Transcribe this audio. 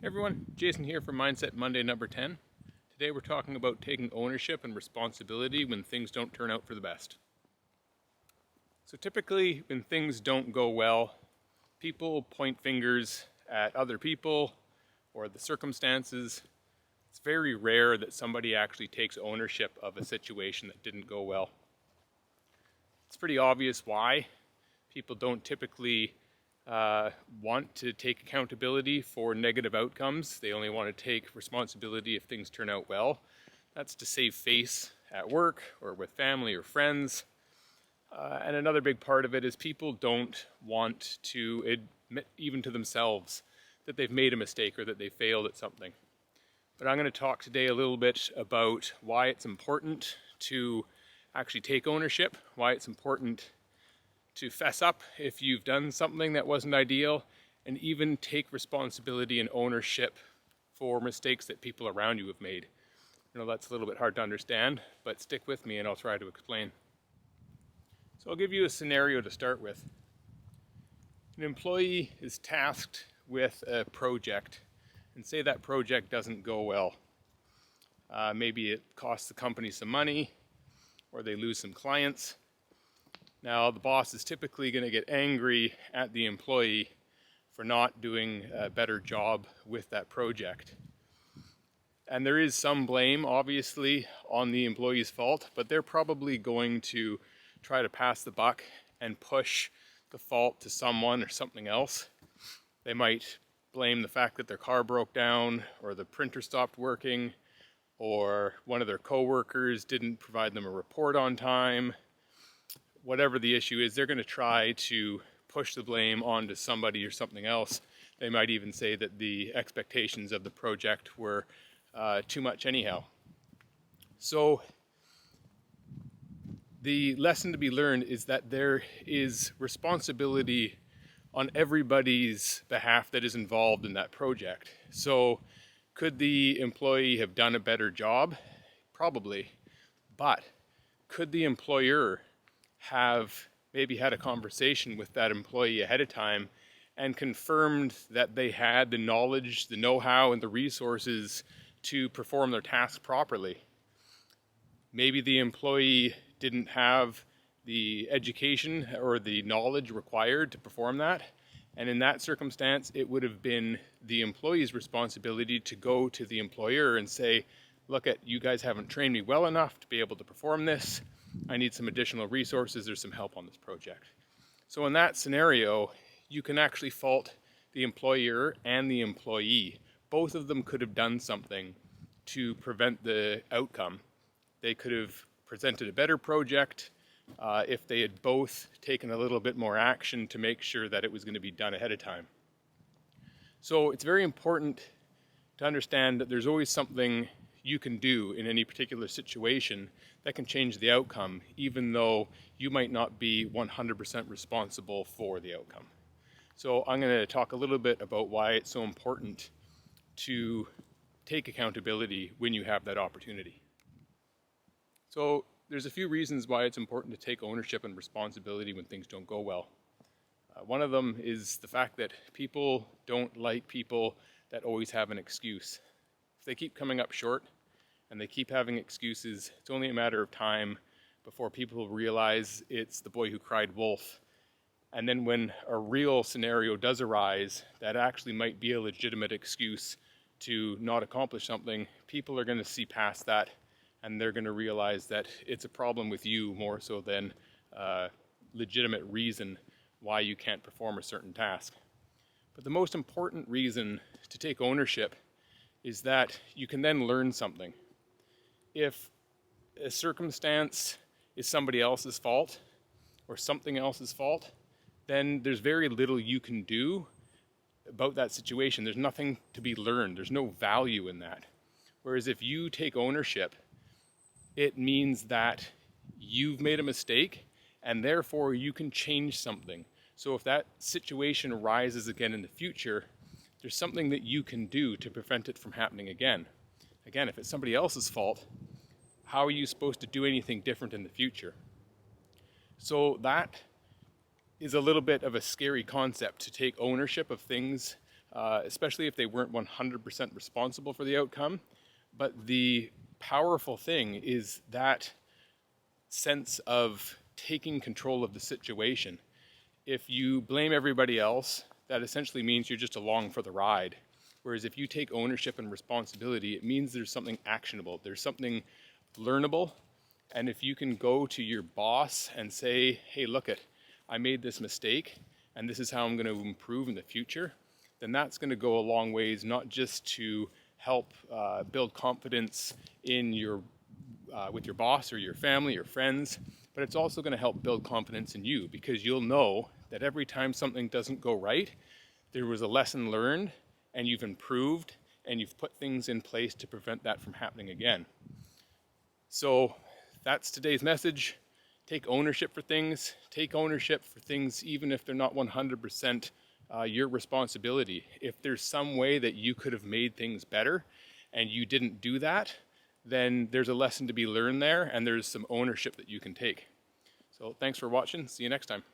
Hey everyone, Jason here for Mindset Monday number 10. Today we're talking about taking ownership and responsibility when things don't turn out for the best. So typically when things don't go well, people point fingers at other people or the circumstances. It's very rare that somebody actually takes ownership of a situation that didn't go well. It's pretty obvious why. People don't typically want to take accountability for negative outcomes. They only want to take responsibility if things turn out well. That's to save face at work or with family or friends. And another big part of it is people don't want to admit even to themselves that they've made a mistake or that they failed at something. But I'm going to talk today a little bit about why it's important to actually take ownership, why it's important to fess up if you've done something that wasn't ideal, and even take responsibility and ownership for mistakes that people around you have made. I know that's a little bit hard to understand, but stick with me and I'll try to explain. So I'll give you a scenario to start with. An employee is tasked with a project, and say that project doesn't go well. Maybe it costs the company some money, or they lose some clients. Now, the boss is typically going to get angry at the employee for not doing a better job with that project. And there is some blame, obviously, on the employee's fault, but they're probably going to try to pass the buck and push the fault to someone or something else. They might blame the fact that their car broke down, or the printer stopped working, or one of their coworkers didn't provide them a report on time. Whatever the issue is, they're going to try to push the blame onto somebody or something else. They might even say that the expectations of the project were too much anyhow. So the lesson to be learned is that there is responsibility on everybody's behalf that is involved in that project. So could the employee have done a better job? Probably. But could the employer have maybe had a conversation with that employee ahead of time and confirmed that they had the knowledge, the know-how, and the resources to perform their task properly? Maybe the employee didn't have the education or the knowledge required to perform that, and in that circumstance it would have been the employee's responsibility to go to the employer and say, look, you guys haven't trained me well enough to be able to perform this. I need some additional resources or some help on this project. So in that scenario, you can actually fault the employer and the employee. Both of them could have done something to prevent the outcome. They could have presented a better project if they had both taken a little bit more action to make sure that it was going to be done ahead of time. So it's very important to understand that there's always something you can do in any particular situation that can change the outcome, even though you might not be 100% responsible for the outcome. So I'm going to talk a little bit about why it's so important to take accountability when you have that opportunity. So there's a few reasons why it's important to take ownership and responsibility when things don't go well. One of them is the fact that people don't like people that always have an excuse. If they keep coming up short and they keep having excuses, it's only a matter of time before people realize it's the boy who cried wolf. And then when a real scenario does arise that actually might be a legitimate excuse to not accomplish something, people are going to see past that, and they're going to realize that it's a problem with you more so than a legitimate reason why you can't perform a certain task. But the most important reason to take ownership is that you can then learn something. If a circumstance is somebody else's fault or something else's fault, then there's very little you can do about that situation. There's nothing to be learned. There's no value in that. Whereas if you take ownership, it means that you've made a mistake and therefore you can change something. So if that situation arises again in the future, there's something that you can do to prevent it from happening again. Again, if it's somebody else's fault, how are you supposed to do anything different in the future? So that is a little bit of a scary concept, to take ownership of things especially if they weren't 100% responsible for the outcome. But the powerful thing is that sense of taking control of the situation. If you blame everybody else, that essentially means you're just along for the ride. Whereas if you take ownership and responsibility, it means there's something actionable, there's something learnable. And if you can go to your boss and say, hey, look it, I made this mistake and this is how I'm going to improve in the future, then that's going to go a long ways, not just to help build confidence in with your boss or your family or friends, but it's also going to help build confidence in you, because you'll know that every time something doesn't go right, there was a lesson learned and you've improved and you've put things in place to prevent that from happening again. So that's today's message. Take ownership for things. Take ownership for things even if they're not 100% your responsibility. If there's some way that you could have made things better and you didn't do that, then there's a lesson to be learned there and there's some ownership that you can take. So thanks for watching. See you next time.